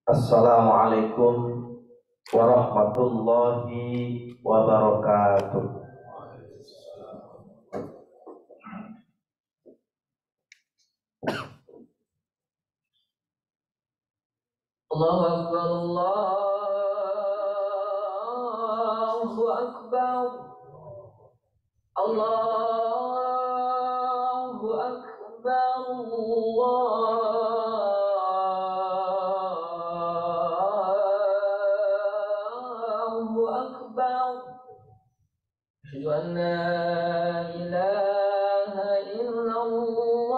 Assalamualaikum warahmatullahi wabarakatuh. Allahu Akbar, Allahu Akbar, Allahu Akbar, Allahu Akbar. Asyhadu an la ilaha illallah.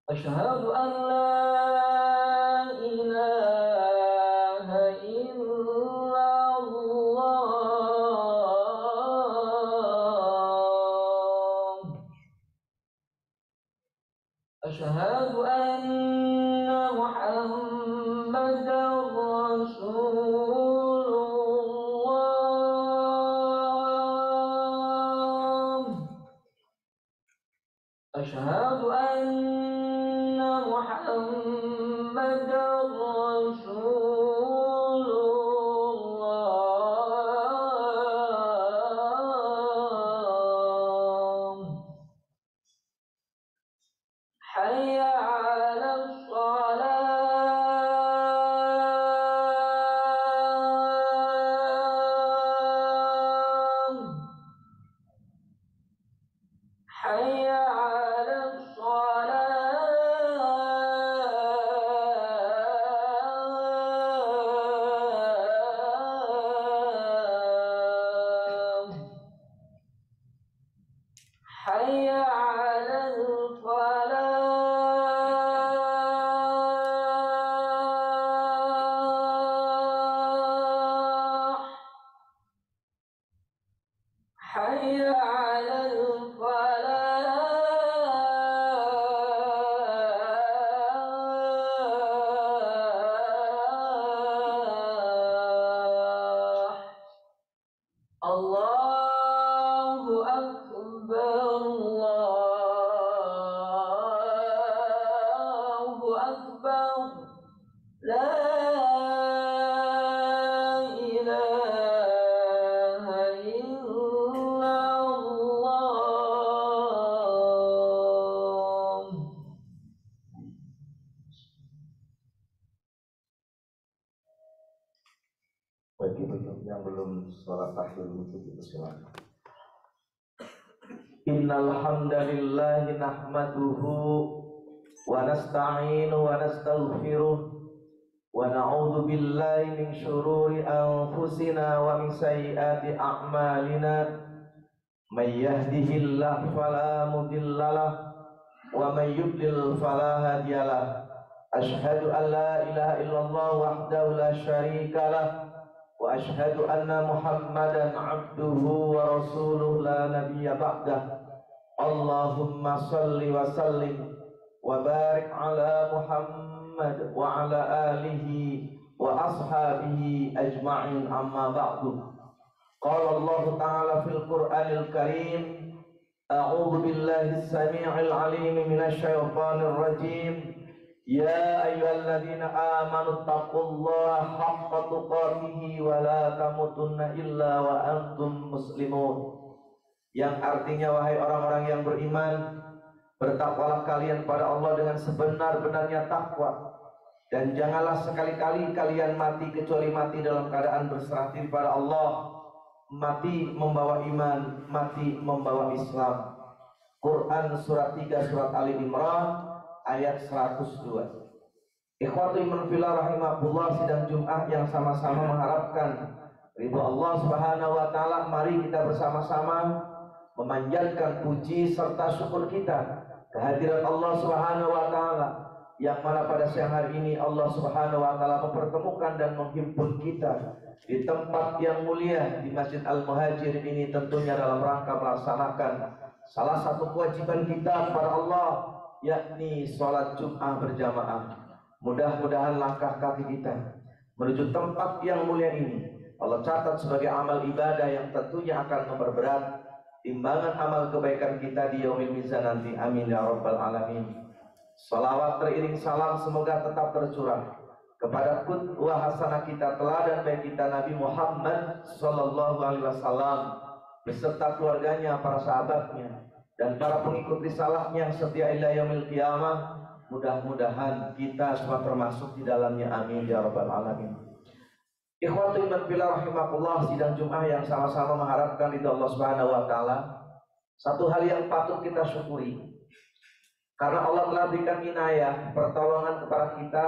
Asyhadu an la ilaha illallah. Asyhadu anna Muhammadar Rasulullah. Asyhadu anna Muhammadar Rasulullah. Hayya 'alas shalah. Hayya 'alas shalah. Hayya 'alal falah. Hayya 'alal falah. Allahu Akbar, Allahu Akbar. La ilaha illallah. Bagi yang belum sholat tahlil wudhu itu silakan. Innal hamdalillah nahmaduhu wa nasta'inu wa nastaghfiruh wa na'udzu billahi min syururi anfusina wa min sayyiati a'malina. May yahdihillahu fala mudhillalah wa may yudlil fala hadiyalah. Asyhadu an la ilaha illallah wahdahu la syarikalah wa asyhadu anna Muhammadan abduhu wa rasuluhu la nabiyya ba'dah. Allahumma salli wa sallim wa barik ala Muhammad wa ala alihi wa ashabihi ajma'in, amma ba'du. Qala Allah ta'ala fil Qur'anil Karim, a'udzu billahi as-sami'il 'alim minasy syaithanir rajim. Ya ayyuhalladzina amanu taqullaha haqqa tuqatih wa la tamutunna illa wa antum muslimun. Yang artinya, wahai orang-orang yang beriman, bertakwalah kalian pada Allah dengan sebenar-benarnya takwa, dan janganlah sekali-kali kalian mati kecuali mati dalam keadaan berserah diri pada Allah, mati membawa iman, mati membawa Islam. Quran surat 3 surat Ali Imran ayat 102. Ikhwatu iman fillah rahimahullah, sidang Jumat yang sama-sama mengharapkan ridha Allah Subhanahu wa taala, mari kita bersama-sama memanjatkan puji serta syukur kita kehadirat Allah Subhanahu wa taala, yang mana pada siang hari ini Allah Subhanahu wa taala mempertemukan dan menghimpun kita di tempat yang mulia di Masjid Al-Muhajirin ini, tentunya dalam rangka melaksanakan salah satu kewajiban kita kepada Allah, yakni sholat Jum'ah berjamaah. Mudah-mudahan langkah kaki kita menuju tempat yang mulia ini Allah catat sebagai amal ibadah yang tentunya akan memperberat timbangan amal kebaikan kita di yaumil mizan nanti. Amin ya rabbal alamin. Salawat teriring salam semoga tetap tercurah kepada qudwah hasanah kita, teladan baik kita Nabi Muhammad sallallahu alaihi wasallam beserta keluarganya, para sahabatnya dan para pengikut risalahnya yang setia ila yaumil qiyamah. Mudah-mudahan kita semua termasuk di dalamnya, amin ya rabbal alamin. Ikhwatul iman fillah rahimakumullah, sidang Jumat yang sama-sama mengharapkan ridha Allah Subhanahu wa taala. Satu hal yang patut kita syukuri, karena Allah telah berikan inayah, pertolongan kepada kita,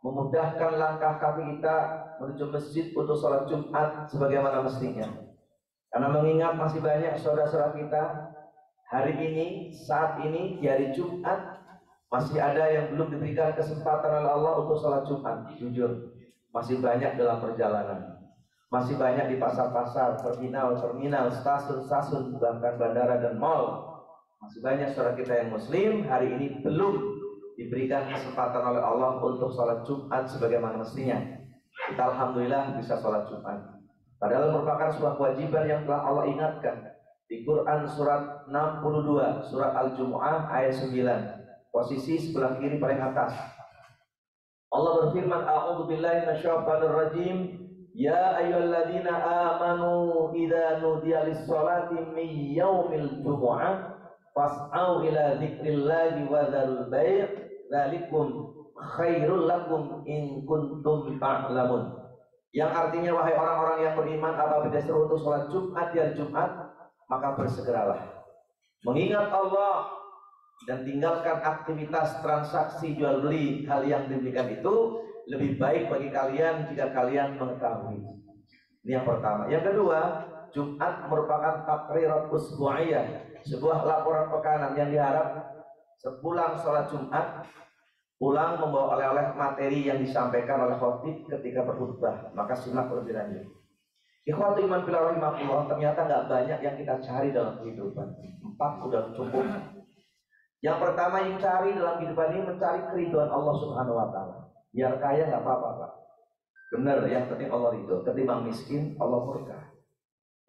memudahkan langkah kaki kita menuju masjid untuk sholat Jumat sebagaimana mestinya. Karena mengingat masih banyak saudara-saudara kita hari ini, saat ini di hari Jumat masih ada yang belum diberikan kesempatan oleh Allah untuk sholat Jumat. Jujur, masih banyak dalam perjalanan, masih banyak di pasar-pasar, terminal, stasiun, bahkan bandara dan mal. Masih banyak saudara kita yang muslim hari ini belum diberikan kesempatan oleh Allah untuk sholat Jumat sebagaimana mestinya. Kita alhamdulillah bisa sholat Jumat, padahal merupakan sebuah kewajiban yang telah Allah ingatkan di Quran surat 62, surat Al-Jumu'ah ayat 9, posisi sebelah kiri paling atas. Allah berfirman, a'udzu billahi minasyaitonir rajim, ya ayyuhalladzina amanu idza nudiya lis-sholati min yaumil jumu'ah fas'au ila dzikrillahi wa dzarul bai' dzalikum khairul lakum in kuntum ta'lamun. Yang artinya, wahai orang-orang yang beriman, apabila disuruh untuk sholat Jumat di hari Jumat, maka bersegeralah mengingat Allah dan tinggalkan aktivitas transaksi jual beli. Hal yang diberikan itu lebih baik bagi kalian jika kalian mengetahui. Ini yang pertama. Yang kedua, Jumat merupakan takrirat usbu'iyah, sebuah laporan pekanan yang diharap sepulang sholat Jumat pulang membawa oleh-oleh materi yang disampaikan oleh khotib ketika berkhutbah, maka simak lebih lanjut. Ikhwatu iman fillah rahimakumullah, ternyata nggak banyak yang kita cari dalam kehidupan. 4 sudah cukup. Yang pertama yang cari dalam kehidupan ini, mencari keridhaan Allah Subhanahu wa taala. Biar kaya nggak apa-apa, Pak. Benar, yang penting Allah ridho. Ketimbang miskin, Allah murka.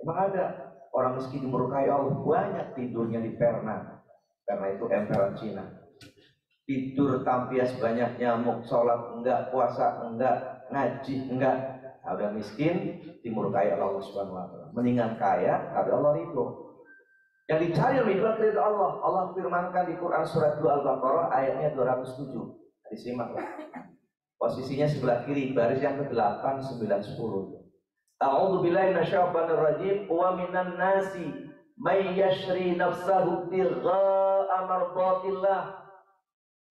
Emang ada orang miskin dimurkai Allah, banyak tidurnya di Perna. Karena itu emperan Cina. Tidur tampias banyak nyamuk, sholat enggak, puasa enggak, ngaji enggak. Ada miskin dimurkai Allah Subhanahu wa taala. Mendingan kaya tapi Allah ridho. Yang dicari oleh keridhaan Allah. Allah firmankan di Quran surat 2 Al-Baqarah ayatnya 207. Disimaklah. Posisinya sebelah kiri, baris yang ke-8, 9, 10. A'udzu billahi minasyaitonir rajim. Wa minan nasi may yashri nafsahu tigha'a mardatillah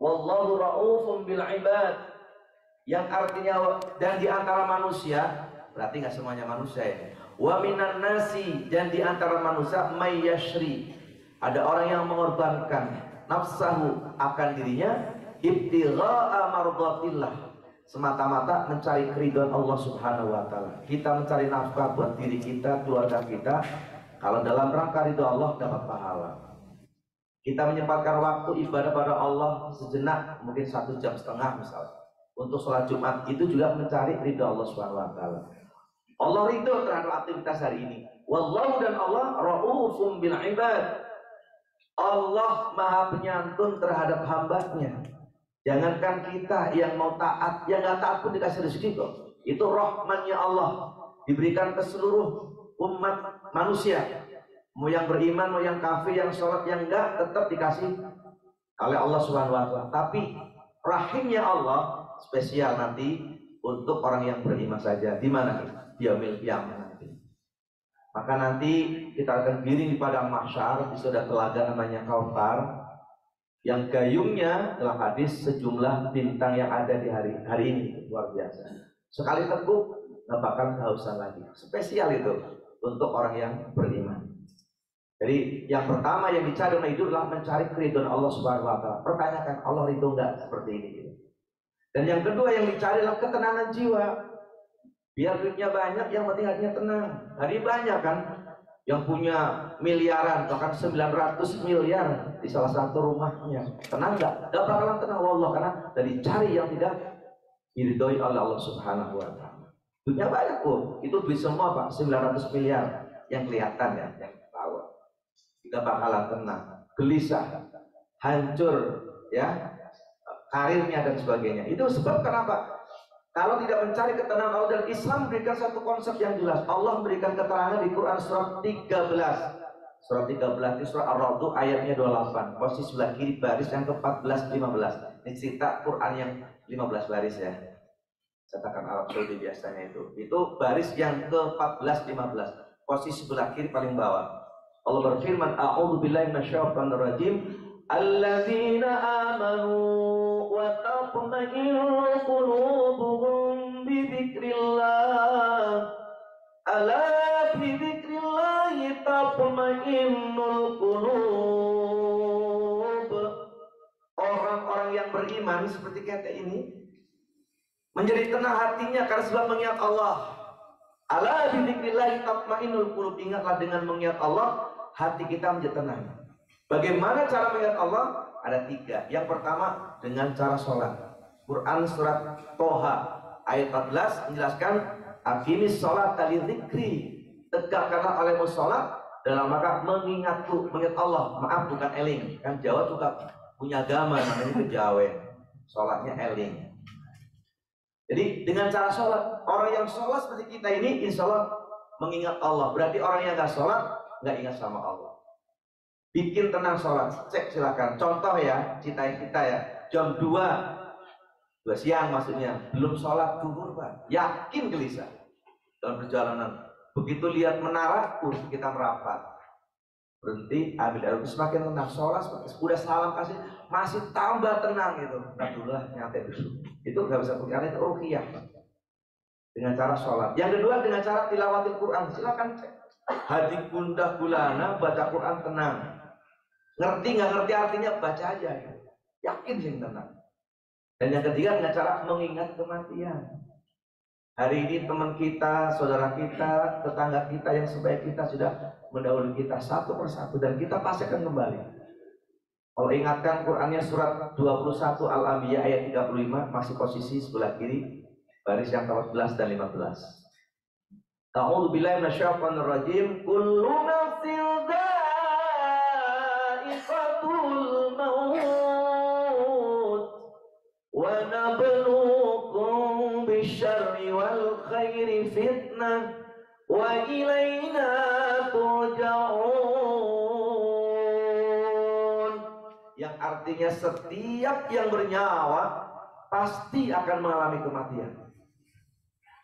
wallahu ra'ufun bil ibad. Yang artinya, dan di antara manusia, berarti nggak semuanya manusia ya. Wa minan nasi, dan di antara manusia, may yashri, ada orang yang mengorbankan nafsahu, akan dirinya, ibtigha'a mardatillah, semata-mata mencari keridhaan Allah Subhanahu wa taala. Kita mencari nafkah buat diri kita, keluarga kita, kalau dalam rangka ridho Allah dapat pahala. Kita menyempatkan waktu ibadah pada Allah sejenak, mungkin 1,5 jam misalnya, untuk sholat Jumat, itu juga mencari ridho Allah Subhanahu wa taala. Allah ridho terhadap aktivitas hari ini. Wallahu, dan Allah ra'ufum bil ibad. Allah maha penyantun terhadap hambanya. Jangankan kita yang mau taat, yang gak taat pun dikasih rezeki kok. Itu rahmatnya Allah, diberikan ke seluruh umat manusia. Mau yang beriman, mau yang kafir, yang sholat, yang enggak, tetap dikasih oleh Allah Subhanahu wa taala. Tapi rahimnya Allah spesial nanti untuk orang yang beriman saja. Di mana nih? Yaumil qiyamah nanti. Maka nanti kita akan giring di padang mahsyar, di sudah telaga namanya Kautsar, yang gayungnya dalam hadis sejumlah bintang yang ada di hari ini. Luar biasa. Sekali teguk nggak bakal kehausan lagi. Spesial itu untuk orang yang beriman. Jadi yang pertama yang dicari oleh itu adalah mencari keridhaan Allah Subhanahu wa taala. Pertanyakan, Allah ridho enggak seperti ini? Dan yang kedua yang dicari adalah ketenangan jiwa. Biar duitnya banyak, yang penting hatinya tenang. Hari banyak kan yang punya miliaran, bahkan 900 miliar di salah satu rumahnya. Tenang enggak? Enggak bakalan tenang, wallah, karena dari cari yang tidak diridhoi oleh Allah Subhanahu wa taala. Duitnya banyak kok. Itu duit semua, Pak, 900 miliar yang kelihatan ya, yang tahu. Tidak bakalan tenang, gelisah, hancur ya, karirnya dan sebagainya. Itu sebab kenapa? Kalau tidak mencari ketenangan Allah, dan Islam memberikan satu konsep yang jelas. Allah memberikan keterangan di Quran surat 13. Surat 13 itu surat Ar-Ra'd ayatnya 28. Posisi sebelah kiri baris yang ke-14 15. Ini cerita Quran yang 15 baris ya. Cetakan Arab Saudi biasanya itu. Itu baris yang ke-14 15. Posisi sebelah kiri paling bawah. Allah berfirman, A'udzu billahi minasyaitonir rajim. Alladzina amanu wa tatma'innu qulubuhum bi dzikrillah. Ala bi dzikrillah tatma'innul qulub. Orang-orang yang beriman seperti kata ini menjadi tenang hatinya karena sebab mengingat Allah. Ala bi dzikrillah tatma'innul qulub. Ingatlah dengan mengingat Allah, hati kita menjadi tenang. Bagaimana cara mengingat Allah? Ada 3. Yang pertama dengan cara sholat. Quran surat Toha ayat 14 menjelaskan, aqimis sholat li dzikri. Tegakkanlah olehmu sholat dalam rangka mengingatku, mengingat Allah. Maaf, bukan eling. Kan Jawa juga punya agama namanya kejawen. Sholatnya eling. Jadi dengan cara sholat, orang yang sholat seperti kita ini insya Allah mengingat Allah. Berarti orang yang nggak sholat nggak ingat sama Allah. Bikin tenang sholat, cek silakan. Contoh ya, cita kita ya, jam 2 siang maksudnya, belum sholat zuhur Pak, yakin gelisah dalam perjalanan. Begitu lihat menara, kita merapat. Berhenti, ambil air semakin tenang, sholat udah salam kasih, masih tambah tenang gitu. Alhamdulillah nyampe dulu. Itu nggak bisa karena itu ruqyah. Dengan cara sholat. Yang kedua dengan cara tilawatil Quran. Silakan cek. Hati gundah gulana, baca Quran tenang. Ngerti nggak ngerti artinya baca aja. Yakin sih tenang. Dan yang ketiga dengan cara mengingat kematian. Hari ini teman kita, saudara kita, tetangga kita yang sebaik kita sudah mendahului kita satu persatu dan kita pasti akan kembali. Kalau ingatkan Qurannya surat 21 Al-Anbiya ayat 35, masih posisi sebelah kiri baris yang 14 dan 15. A'udzu billahi minasyaitonir rajim. Kullu nafsin dha'iqatul maut wa nabluukum bisyarri wal khairi fitnah wa ilaina turja'un. Yang artinya setiap yang bernyawa pasti akan mengalami kematian.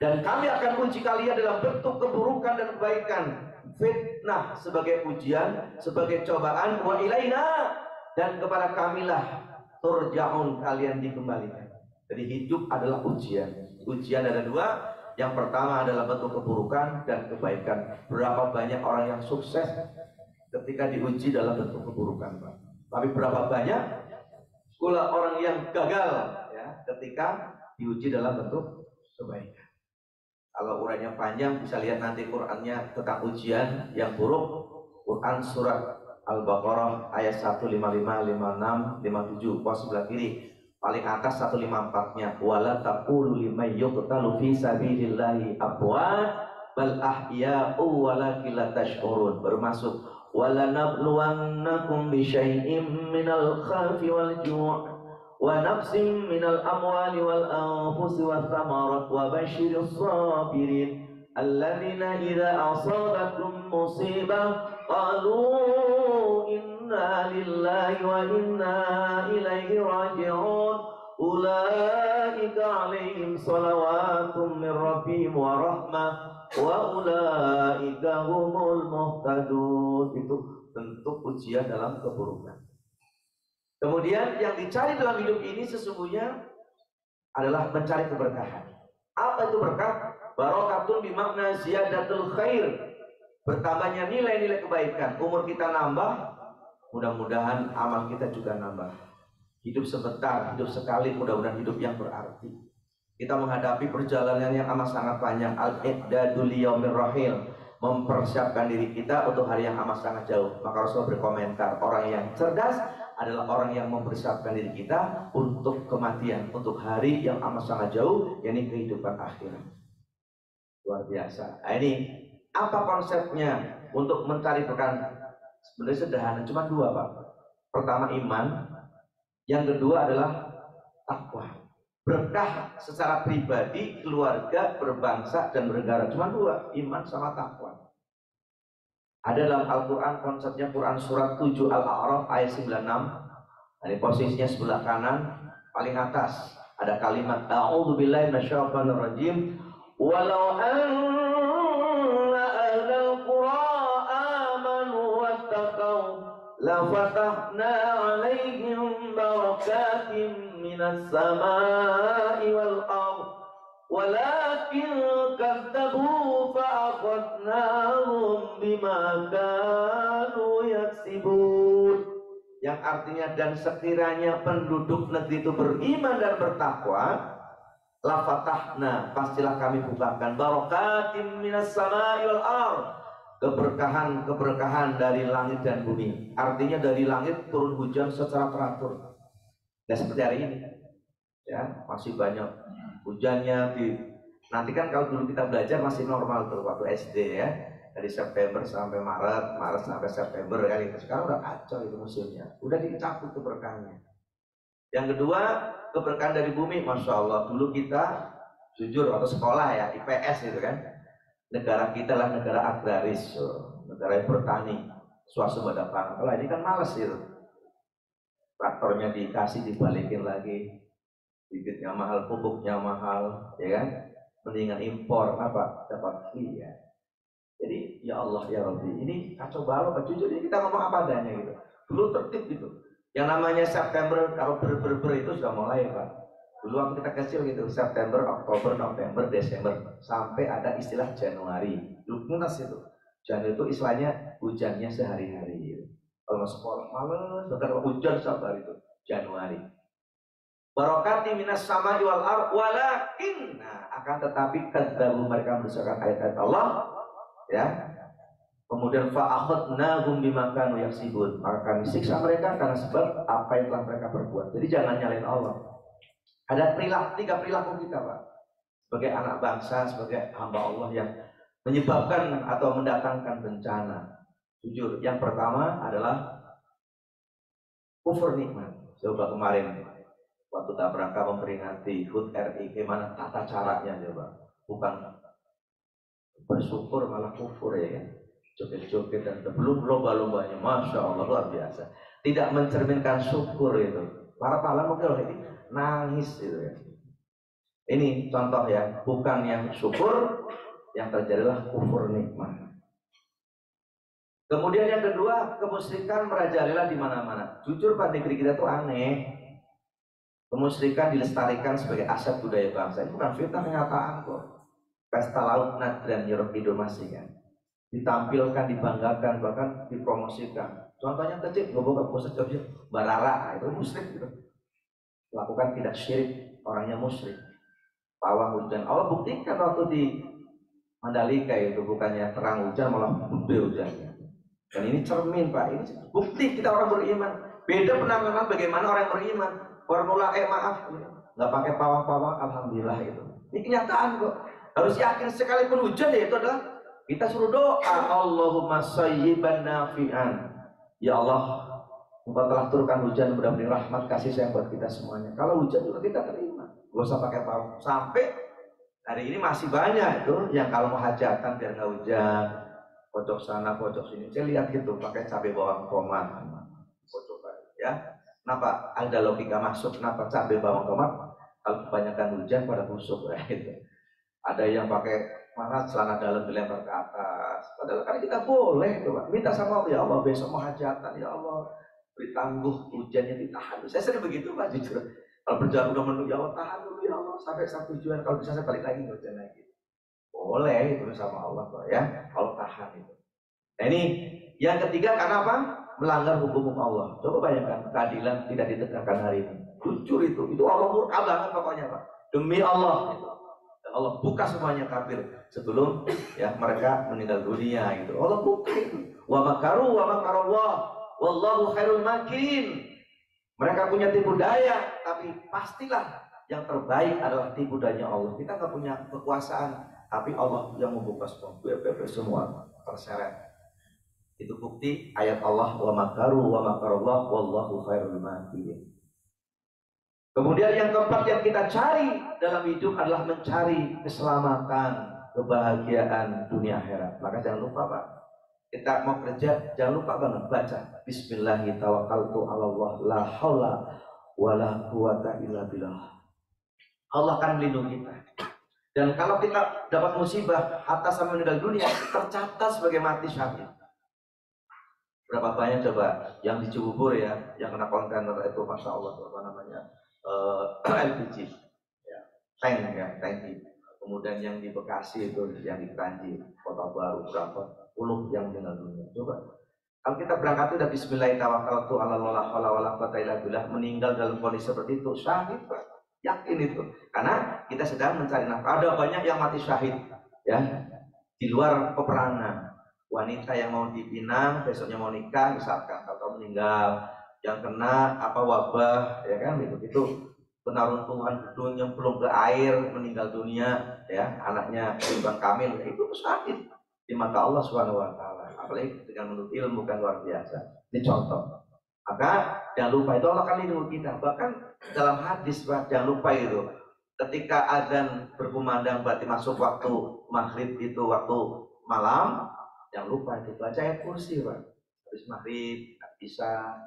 Dan kami akan uji kalian dalam bentuk keburukan dan kebaikan. Fitnah sebagai ujian, sebagai cobaan. Wa ilaina, dan kepada kamilah turja'un, kalian dikembalikan. Jadi hidup adalah ujian. Ujian ada 2. Yang pertama adalah bentuk keburukan dan kebaikan. Berapa banyak orang yang sukses ketika diuji dalam bentuk keburukan, Pak. Tapi berapa banyak pula orang yang gagal ya, ketika diuji dalam bentuk kebaikan. Kalau urainya panjang bisa lihat nanti Qurannya tentang ujian yang buruk. Quran surat Al-Baqarah ayat 155, 56, 57, pos sebelah kiri. Paling atas 154-nya. Wala taqulu liman yuqtalu fi sabilillahi amwat bal ahya'u walakin la tash'urun. Bermasuk wala nabluwannakum bi syai'im minal khawfi wal ju' wa nafsin minal amwali wal anfusi wath thamarat wa basyiris sabirin alladzina idza asabatum musibah qalu inna lillahi wa inna ilaihi raji'un ulaika alaihim salawatum min rabbihim wa rahmah wa ulaika humul muhtadun. Itu bentuk ujian dalam keburukan. Kemudian yang dicari dalam hidup ini sesungguhnya adalah mencari keberkahan. Apa itu berkah? Barokatun bimakna ziyadatul khair. Bertambahnya nilai-nilai kebaikan. Umur kita nambah, mudah-mudahan amal kita juga nambah. Hidup sebentar, hidup sekali, mudah-mudahan hidup yang berarti. Kita menghadapi perjalanan yang amat sangat panjang. Al-iqdadu liyaumir rahil. Mempersiapkan diri kita untuk hari yang amat sangat jauh. Maka Rasulullah berkomentar, orang yang cerdas adalah orang yang mempersiapkan diri kita untuk kematian, untuk hari yang amat sangat jauh, yakni kehidupan akhirat. Luar biasa. Nah, ini apa konsepnya untuk mencari berkah? Sebenarnya sederhana, cuma 2 Pak. Pertama iman, yang kedua adalah takwa. Berkah secara pribadi, keluarga, berbangsa, dan bernegara. Cuma dua, iman sama takwa. Ada dalam Al-Quran konsepnya Quran surat 7 Al-A'raf ayat 96. Ini posisinya sebelah kanan paling atas. Ada kalimat A'udzubillahi minasyaitonir rajim. Walau anna ahlal qura amanu wattaqau la fatahna 'alaihim barakatim minas samai wal ardh walakin kadzabu fa'akhadnahum bima kanu yaksibun. Yang artinya dan sekiranya penduduk negeri itu beriman dan bertakwa, la fatahna, pastilah kami bukakan barakatim minas samai wal ardh, keberkahan dari langit dan bumi. Artinya dari langit turun hujan secara teratur. Dan seperti hari ini, ya masih banyak hujannya. Nanti kan kalau dulu kita belajar masih normal tuh waktu SD ya, dari September sampai Maret, Maret sampai September kan itu. Sekarang udah kacau itu musimnya, udah dicabut keberkahannya. Yang kedua, keberkahan dari bumi, masya Allah. Dulu kita jujur waktu sekolah ya IPS itu kan, negara kita lah negara agraris, negara yang bertani, swasembada pangan. Kalau ini kan males itu, traktornya dikasih dibalikin lagi, bibitnya mahal, pupuknya mahal, ya kan? Mendingan impor apa dapat free ya. Jadi ya Allah ya Rabbi, ini kacau balau Pak, jujur ini kita ngomong apa adanya gitu. Dulu tertib gitu. Yang namanya September kalau ber itu sudah mulai Pak. Dulu waktu kita kecil gitu, September, Oktober, November, Desember, sampai ada istilah Januari. Dulu munas itu. Januari itu istilahnya hujannya sehari-hari gitu. Kalau sekolah males, bahkan hujan sabar itu Januari. Barakati minas samai wal ardh walakin, nah akan tetapi kadzabu, mereka mendustakan ayat-ayat Allah ya. Kemudian fa'akhadnahum bima kanu yaksibun, maka kami siksa mereka karena sebab apa yang telah mereka perbuat. Jadi jangan nyalain Allah. Ada tiga perilaku kita Pak, sebagai anak bangsa, sebagai hamba Allah yang menyebabkan atau mendatangkan bencana. Jujur, yang pertama adalah kufur nikmat. Coba kemarin waktu Tabraka memperingati HUT RI, gimana tata caranya coba? Bukan bersyukur malah kufur ya kan? Joget-joget dan belum lomba-lombanya, masya Allah luar biasa. Tidak mencerminkan syukur itu. Para pahlawan mungkin ini nangis itu ya. Ini contoh ya, bukan yang syukur, yang terjadilah kufur nikmat. Kemudian yang kedua, kemusyrikan merajalela di mana-mana. Jujur Pak, negeri kita tuh aneh. Kemusyrikan dilestarikan sebagai aset budaya bangsa. Itu bukan fitnah, kenyataan kok. Pesta laut Nadran Europe Indonesia kan, ditampilkan, dibanggakan, bahkan dipromosikan. Contohnya kecil, ngomong pusat kerja Barara, itu musyrik gitu. Lakukan tidak syirik, orangnya musyrik. Pawang hujan, Allah buktikan waktu di Mandalika itu bukannya terang hujan malah gede hujannya. Dan ini cermin Pak, ini bukti kita orang beriman. Beda penanganan bagaimana orang yang beriman. Formula maaf, nggak pakai pawang-pawang, alhamdulillah itu. Ini kenyataan kok. Harus yakin sekalipun hujan ya itu adalah kita suruh doa, Allahumma sayyiban nafi'an. Ya Allah, Engkau telah turunkan hujan, mudah-mudahan rahmat kasih sayang buat kita semuanya. Kalau hujan juga kita terima, gak usah pakai pawang. Sampai hari ini masih banyak itu yang kalau mau hajatan biar nggak hujan, pojok sana, pojok sini. Saya lihat gitu, pakai cabai bawang tomat, pojok ya. Kenapa? Ada logika masuk. Kenapa cabai bawang tomat? Kalau kebanyakan hujan pada busuk ya gitu. Ada yang pakai mana celana dalam dilempar ke atas. Padahal kan kita boleh itu Pak. Minta sama Allah, ya Allah besok mau hajatan, ya Allah beri tangguh hujannya ditahan. Saya sering begitu Pak, jujur. Kalau berjalan udah menunggu, ya Allah tahan dulu ya Allah sampai satu tujuan. Kalau bisa saya balik lagi hujan lagi. Boleh itu sama Allah Pak ya. Kalau tahan itu. Nah ini yang ketiga karena apa? Melanggar hukum Allah. Coba bayangkan keadilan tidak ditegakkan hari ini. Jujur itu Allah murka banget pokoknya Pak. Demi Allah gitu. Allah buka semuanya kafir sebelum ya mereka meninggal dunia gitu. Allah buka itu. Wa makaru wa makarallah wallahu khairul makirin. Mereka punya tipu daya, tapi pastilah yang terbaik adalah tipu daya Allah. Kita nggak punya kekuasaan, tapi Allah yang membuka semua terseret. Itu bukti ayat Allah wa makaru wa makarallah wallahu khairul makirin. Kemudian yang keempat yang kita cari dalam hidup adalah mencari keselamatan, kebahagiaan dunia akhirat. Maka jangan lupa Pak, kita mau kerja jangan lupa banget baca Bismillahirrahmanirrahim, la haula wala quwata illa billah. Allah akan melindungi kita. Dan kalau kita dapat musibah atas sampai meninggal dunia, tercatat sebagai mati syahid. Berapa banyak coba yang di Cibubur ya, yang kena kontainer itu, masya Allah, apa namanya, LPG, ya, tank. Kemudian yang di Bekasi itu, yang di Kranji, Kota Baru, berapa puluh yang meninggal dunia. Coba, kalau kita berangkat itu udah Bismillahirrahmanirrahim, meninggal dalam kondisi seperti itu, syahid, yakin itu. Karena kita sedang mencari nafkah. Ada banyak yang mati syahid, ya, di luar peperangan. Wanita yang mau dipinang, besoknya mau nikah, misalkan atau meninggal, yang kena wabah, ya kan, itu kena runtuhan gedung yang belum ke air, meninggal dunia, ya, anaknya Ridwan Kamil, itu syahid di mata Allah Subhanahu Wa Taala. Apalagi dengan menurut ilmu kan luar biasa. Ini contoh. Maka jangan lupa itu Allah akan lindungi kita. Bahkan dalam hadis Pak, jangan lupa itu. Ketika azan berkumandang berarti masuk waktu maghrib, itu waktu malam. Jangan lupa itu baca ayat kursi Pak. Habis maghrib, bisa.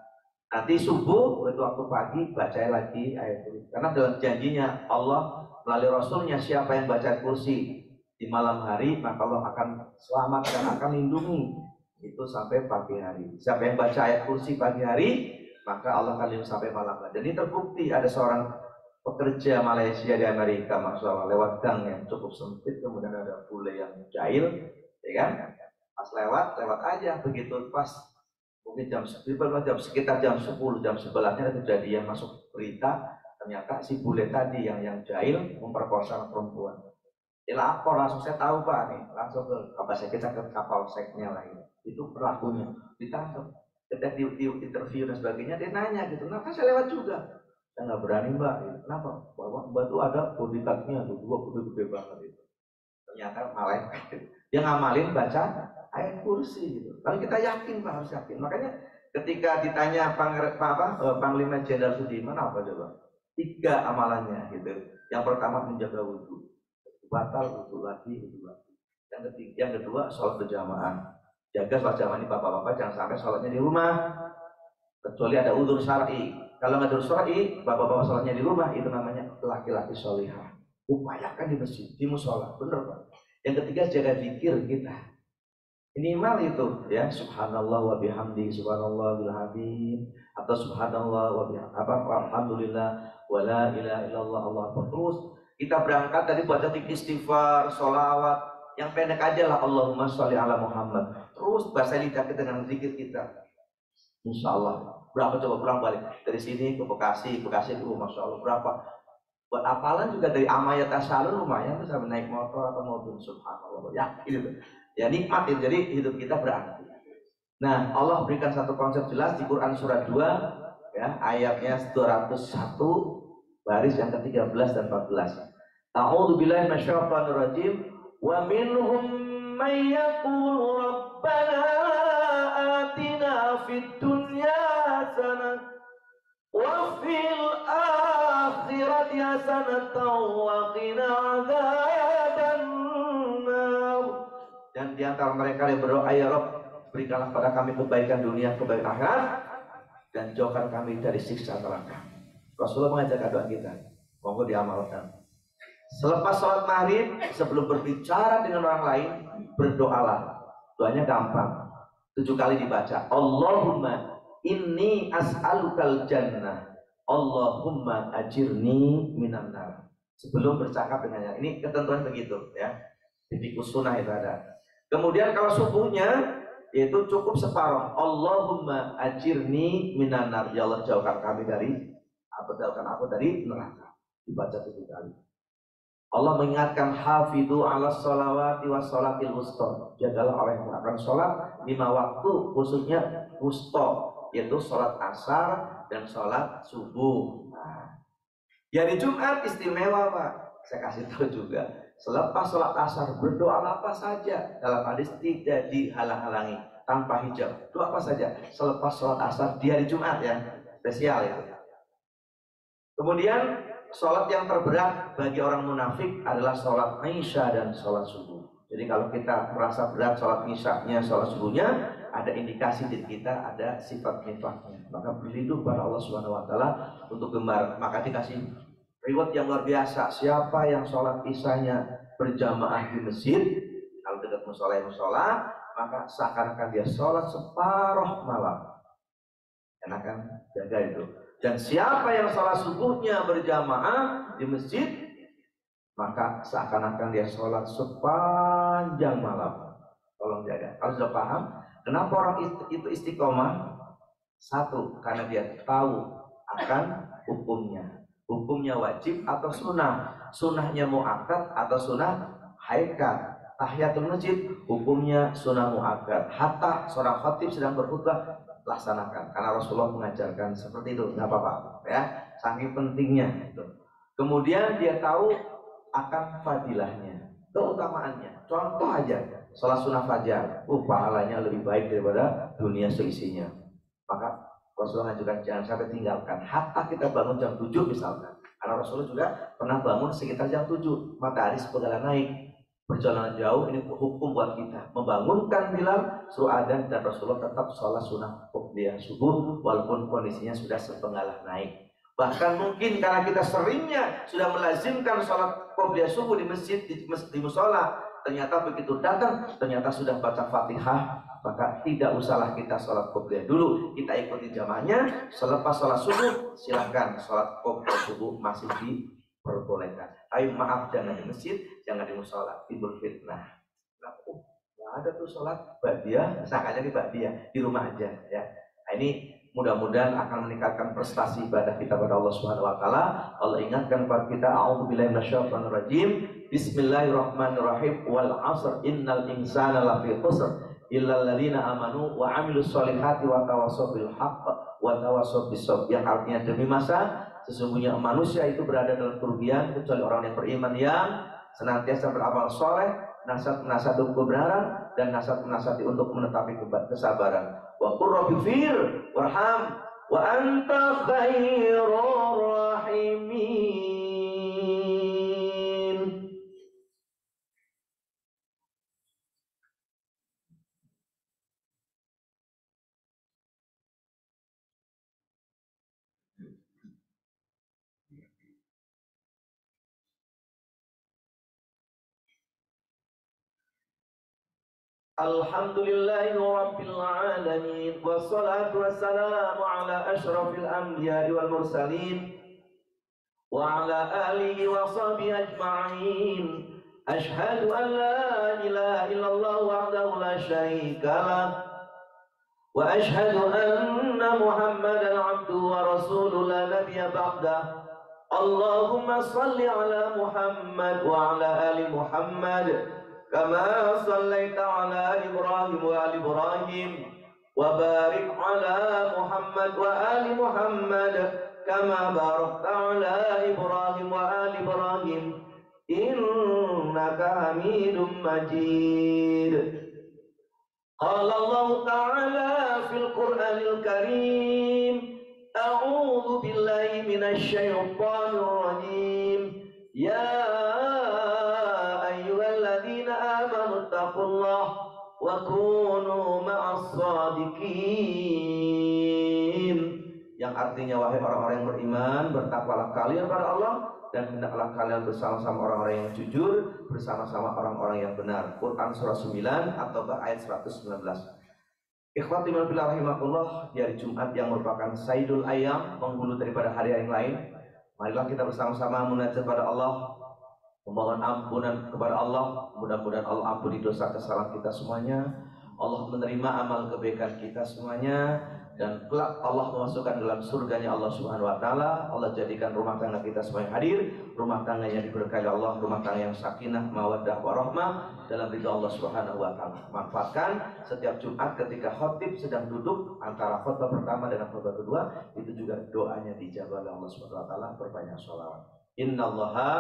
Nanti subuh itu waktu pagi baca lagi ayat kursi. Karena dalam janjinya Allah melalui Rasulnya, siapa yang baca ayat kursi di malam hari maka Allah akan selamat dan akan lindungi itu sampai pagi hari. Siapa yang baca ayat kursi pagi hari maka Allah akan lindungi sampai malam hari. Dan ini terbukti ada seorang pekerja Malaysia di Amerika, masalah lewat gang yang cukup sempit, kemudian ada bule yang jahil, ya kan? Pas lewat aja, begitu pas mungkin sekitar jam 10, jam 11 ada kejadian masuk berita, ternyata si bule tadi yang jahil memperkosa perempuan. Dia lapor, langsung saya tahu Pak nih, langsung ke kita ke kapal seknya lagi. Itu pelakunya ditangkap. Ketika di interview dan sebagainya, dia nanya gitu, kenapa saya lewat juga? Saya nggak berani Mbak, gitu. Kenapa? Bahwa Mbak itu ada bodyguardnya tuh, 2 gede banget itu. Ternyata malaikat. Dia ngamalin baca ayat kursi gitu. Kalau kita yakin Pak, harus yakin. Makanya ketika ditanya Panglima Jenderal Sudirman apa coba? 3 amalannya gitu. Yang pertama menjaga wudhu, batal wudhu lagi. Yang kedua sholat berjamaah. Jaga sholat jamaah ini bapak-bapak jangan sampai sholatnya di rumah, kecuali ada udzur syar'i. Kalau nggak ada udzur syar'i, bapak-bapak sholatnya di rumah, itu namanya laki-laki sholihah. Upayakan di masjid, di musola, bener Pak. Yang ketiga jaga zikir kita. Minimal itu ya, subhanallah wa bihamdi, subhanallah bil habib, atau subhanallah wa alhamdulillah wa la ilaha illallah, Allah akbar. Terus kita berangkat dari baca istighfar, sholawat, yang pendek aja lah, Allahumma sholli ala Muhammad. Terus bahasa lidah kita dengan zikir kita. Insya Allah. Berapa coba pulang balik dari sini ke Bekasi itu, masya Allah berapa. Buat apalan juga dari Amaya Tasalun lumayan tuh, sampai naik motor atau mobil, subhanallah, ya gitu. Ya nikmat itu, jadi hidup kita berarti. Nah, Allah berikan satu konsep jelas di Quran surat 2 ya, ayatnya 201 baris yang ke-13 dan 14. A'udzu billahi minasyaitonir rajim. Wa minhum may yaqulu rabbana atina fid dunya hasanah wa fil akhirati hasanatan wa qina adzabannar. Dan di antara mereka yang berdoa, ya Rabb, berikanlah pada kami kebaikan dunia, kebaikan akhirat, dan jauhkan kami dari siksa neraka. Rasulullah mengajarkan doa kita, monggo diamalkan. Selepas sholat maghrib, sebelum berbicara dengan orang lain, berdoalah. Doanya gampang, 7 kali dibaca. Allahumma inni as'alukal jannah, Allahumma ajirni minan nar. Sebelum bercakap dengannya, ini ketentuan begitu ya. Di fiqh sunnah itu ada. Kemudian kalau subuhnya yaitu cukup separuh, Allahumma ajirni minan nar, ya Allah jauhkan kami dari jauhkan aku dari neraka. Dibaca 7 kali. Allah mengingatkan hafidhu ala sholawati wa sholatil wusta. Jagalah orang yang melakukan sholat 5 waktu, khususnya wusta, yaitu sholat asar dan sholat subuh. Nah, ya di Jumat istimewa Pak. Saya kasih tahu juga. Selepas sholat asar berdoa apa saja, dalam hadis tidak dihalang-halangi, tanpa hijab. Doa apa saja selepas sholat asar di hari Jumat ya, spesial ya. Kemudian sholat yang terberat bagi orang munafik adalah sholat isya dan sholat subuh. Jadi kalau kita merasa berat sholat isyanya, sholat subuhnya, ada indikasi diri kita ada sifat nifaknya. Maka berlindung pada Allah Subhanahu Wa Taala untuk gemar. Maka dikasih reward yang luar biasa. Siapa yang sholat isyanya berjamaah di masjid, kalau dekat musola, maka seakan-akan dia sholat separuh malam. Enakan jaga itu. Dan siapa yang sholat subuhnya berjamaah di masjid, maka seakan-akan dia sholat sepanjang malam. Tolong jaga. Kalau sudah paham, kenapa orang itu istiqomah? Satu, karena dia tahu akan hukumnya. Hukumnya wajib atau sunnah. Sunnahnya muakkad atau sunnah haikat. Tahiyatul masjid, hukumnya sunnah muakkad. Hatta seorang khatib sedang berkhutbah, laksanakan. Karena Rasulullah mengajarkan seperti itu. Nggak apa-apa, ya. Saking pentingnya itu. Kemudian dia tahu akan fadilahnya, keutamaannya. Contoh aja, sholat sunnah fajar, pahalanya lebih baik daripada dunia seisinya. Maka Rasulullah juga jangan sampai tinggalkan. Hatta kita bangun jam 7 misalkan. Karena Rasulullah juga pernah bangun sekitar jam 7, matahari sebegala naik. Perjalanan jauh ini hukum buat kita. Membangunkan Bilal, suruh adzan, dan Rasulullah tetap sholat sunnah qobliyah subuh walaupun kondisinya sudah sepenggalah naik. Bahkan mungkin karena kita seringnya sudah melazimkan sholat qobliyah subuh di masjid, di musola, ternyata begitu datang, ternyata sudah baca Fatihah, maka tidak usahlah kita sholat qobliyah dulu. Kita ikuti jamaahnya, selepas sholat subuh, silahkan sholat qobliyah subuh masih diperbolehkan. Tapi maaf, jangan di masjid, jangan di musola, timbul fitnah. Nggak ada tuh sholat ba'diyah, misalnya di ba'diyah, di rumah aja, ya. Nah, ini mudah-mudahan akan meningkatkan prestasi ibadah kita pada Allah Subhanahu Wa Taala. Allah ingatkan kepada kita, a'udzubillahi minasyaitonir rajim, bismillahirrahmanirrahim, wal 'asr innal insana lafi khusr illal ladzina amanu wa 'amilus sholihati wa tawassaw bil haqq wa tawassaw bis sabr. Yang artinya demi masa sesungguhnya manusia itu berada dalam kerugian kecuali orang yang beriman yang senantiasa beramal soleh, nasihat kebenaran, dan nasihat untuk menetapi kesabaran. Wa qur rabbi fir warham wa anta khairur rahimin. Alhamdulillahi rabbil alamin, wassalatu wassalamu ala asyrafil anbiya'i wal mursalin wa ala alihi wa sahbihi ajma'in. Ashhadu an la ilaha illallah wahdahu la syarika lah wa ashhadu anna Muhammadan abduhu wa rasuluhu la nabiyya ba'dah. Allahumma salli ala Muhammad wa ala ali Muhammad kama sallaita ala Ibrahim wa ali Ibrahim wa barik ala Muhammad wa ali Muhammad kama barakta ala Ibrahim wa ali Ibrahim innaka Hamidum Majid. Qala Allah Ta'ala fil Qur'anil Karim, a'udzu billahi minasy syaithanir rajim. Ya taqullah wa kunu ma'as sadiqin. Yang artinya, wahai orang-orang yang beriman, bertakwalah kalian pada Allah dan hendaklah kalian bersama-sama orang-orang yang jujur, bersama-sama orang-orang yang benar. Quran surah 9 atau ayat 119. Ikhwati fillah rahimakumullah, di hari Jumat yang merupakan Sayyidul Ayyam, penghulu daripada hari yang lain, marilah kita bersama-sama munajat pada Allah, memohon ampunan kepada Allah. Mudah-mudahan Allah ampuni dosa kesalahan kita semuanya, Allah menerima amal kebaikan kita semuanya, dan kelak Allah memasukkan dalam surganya Allah Subhanahu Wa Taala. Allah jadikan rumah tangga kita semuanya hadir, rumah tangga yang diberkahi Allah, rumah tangga yang sakinah, mawaddah, warahmah dalam ridha Allah Subhanahu Wa Taala. Manfaatkan setiap Jumat ketika khatib sedang duduk antara khutbah pertama dengan khutbah kedua, itu juga doanya dijawab oleh Allah Subhanahu Wa Taala. Berbanyak sholawat. Innallaha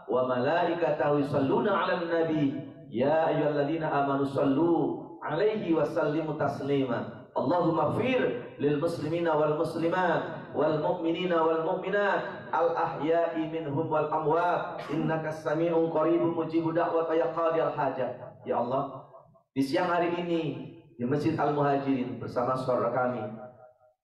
wa malaikatahu yusholluna 'alan nabi ya ayyuhalladzina amanu shallu 'alaihi wa sallimu taslima. Allahumma fir lil muslimina wal muslimat wal mu'minina wal mu'minat al ahya'i minhum wal amwat innaka sami'un qaribun mujibud da'wat ya qadiyal hajat. Ya Allah, di siang hari ini di Masjid Al-Muhajirin bersama saudara kami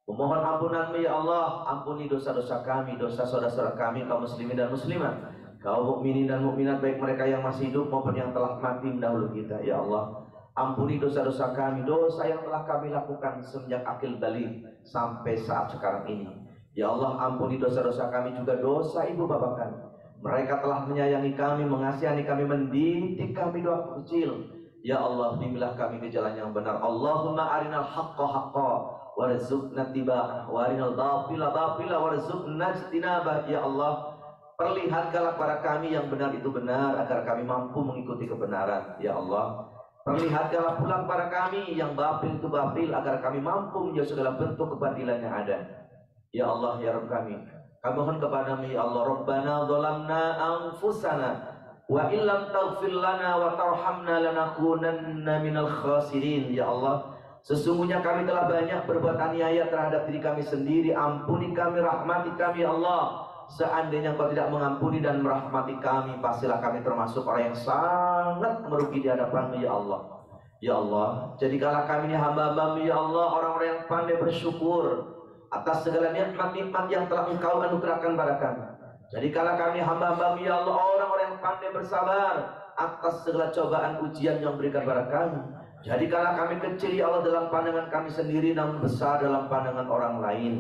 memohon ampunan-Mu ya Allah. Ampuni dosa-dosa kami, dosa saudara-saudara kami kaum muslimin dan muslimat, kaum mukminin dan mukminat, baik mereka yang masih hidup maupun yang telah mati mendahulu kita. Ya Allah, ampuni dosa-dosa kami, dosa yang telah kami lakukan semenjak akil balik sampai saat sekarang ini. Ya Allah, ampuni dosa-dosa kami juga dosa ibu bapak kami. Mereka telah menyayangi kami, mengasihani kami, mendidik kami doa kecil. Ya Allah, bimbinglah kami ke jalan yang benar. Allahumma arinal haqqa haqqa warzuqna tiba'ah wa arinal batila batila warzuqna ijtinabah. Ya Allah, perlihatkanlah kepada kami yang benar itu benar agar kami mampu mengikuti kebenaran. Ya Allah, perlihatkanlah pula kepada kami yang batil itu batil agar kami mampu menjauhi segala bentuk kebatilan yang ada. Ya Allah, ya Rabb kami mohon kepadamu ya Allah. Rabbana zalamna anfusana wa illam taghfir lana wa tarhamna lanakunanna minal khasirin. Ya Allah, sesungguhnya kami telah banyak berbuat aniaya terhadap diri kami sendiri. Ampuni kami, rahmati kami ya Allah. Seandainya Kau tidak mengampuni dan merahmati kami, pastilah kami termasuk orang yang sangat merugi di hadapan-Mu ya Allah. Ya Allah, jadikanlah kami ini hamba-hamba-Mu ya Allah, orang-orang yang pandai bersyukur atas segala nikmat-nikmat yang telah Engkau anugerahkan pada kami. Jadikanlah kami hamba-hamba-Mu ya Allah, orang-orang yang pandai bersabar atas segala cobaan ujian yang berikan pada kami. Jadikanlah kami kecil ya Allah dalam pandangan kami sendiri, namun besar dalam pandangan orang lain.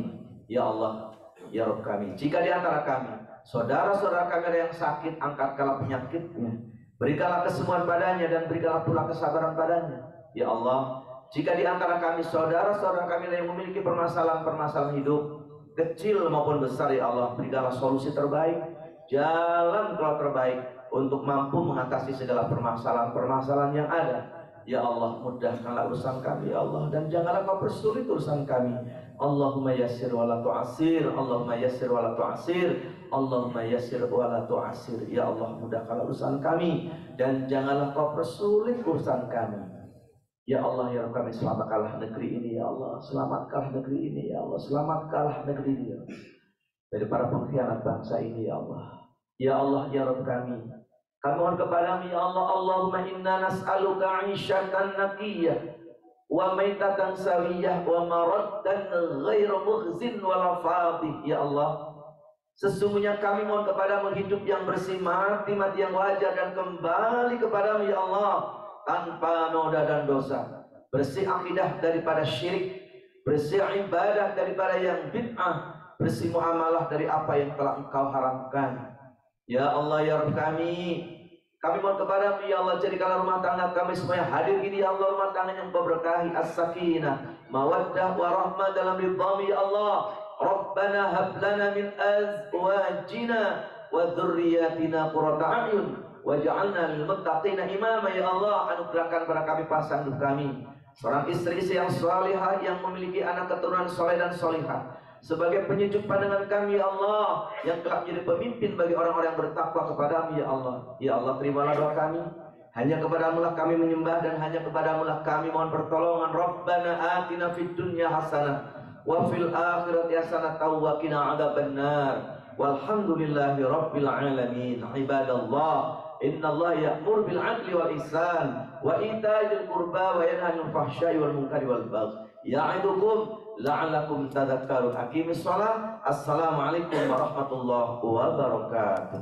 Ya Allah, ya Rabb kami, jika di antara kami saudara-saudara kami ada yang sakit, angkatkanlah penyakitnya, berikanlah kesembuhan padanya dan berikanlah pula kesabaran padanya. Ya Allah, jika di antara kami saudara-saudara kami yang memiliki permasalahan-permasalahan hidup kecil maupun besar ya Allah, berikanlah solusi terbaik, jalan keluar terbaik untuk mampu mengatasi segala permasalahan-permasalahan yang ada. Ya Allah, mudahkanlah urusan kami ya Allah, dan janganlah Kau persulit urusan kami. Allahumma yassir wa la tu'assir, Allahumma yassir wa la tu'assir, Allahumma yassir wa la tu'assir. Ya Allah, mudahkanlah urusan kami dan janganlah Kau persulit urusan kami. Ya Allah, ya Rabb kami, selamatkanlah negeri ini ya Allah, selamatkanlah negeri ini ya Allah, selamatkanlah negeri ini ya Allah dari para pengkhianat bangsa ini ya Allah. Ya Allah, ya Rabb kami mohon kepadamu ya Allah. Allahumma inna nas'aluka 'ishatan naqiyah wa maitatan sawiyah wa maraddan ghairu mukhzin wala fadih. Ya Allah, sesungguhnya kami mohon kepadamu hidup yang bersih, mati yang wajar, dan kembali kepadamu ya Allah tanpa noda dan dosa, bersih akidah daripada syirik, bersih ibadah daripada yang bid'ah, bersih muamalah dari apa yang telah Engkau haramkan. Ya Allah, ya Rabb kami mohon kepadamu ya Allah, jadikanlah rumah tangga kami semuanya hadir ini ya Allah, rumah tangga yang Kau berkahi, as-sakinah, mawaddah, warahmah dalam ridhamu ya Allah. Rabbana hab lana min azwajina wa dhurriyyatina qurrata a'yun waj'alna lil muttaqina imama. Ya Allah, anugerahkan pada kami pasangan hidup kami seorang istri yang salihah yang memiliki anak keturunan saleh dan salihah, sebagai penyejuk pandangan kami ya Allah, yang telah menjadi pemimpin bagi orang-orang yang bertakwa kepadamu ya Allah. Ya Allah, terimalah doa kami. Hanya kepadamu lah kami menyembah dan hanya kepadamu lah kami mohon pertolongan. Rabbana atina fid dunya hasanah wa fil akhirati hasanah wa qina adzabannar. Walhamdulillahi rabbil alamin. Ibadallah, innallaha ya'muru bil 'adli wal ihsan wa itaa'il qurba wa yanha 'anil fahsya'i wal munkari wal baghi. Ya'idukum la'allakum tadhakkarun. Aqimis shalah. Assalamualaikum warahmatullahi wabarakatuh.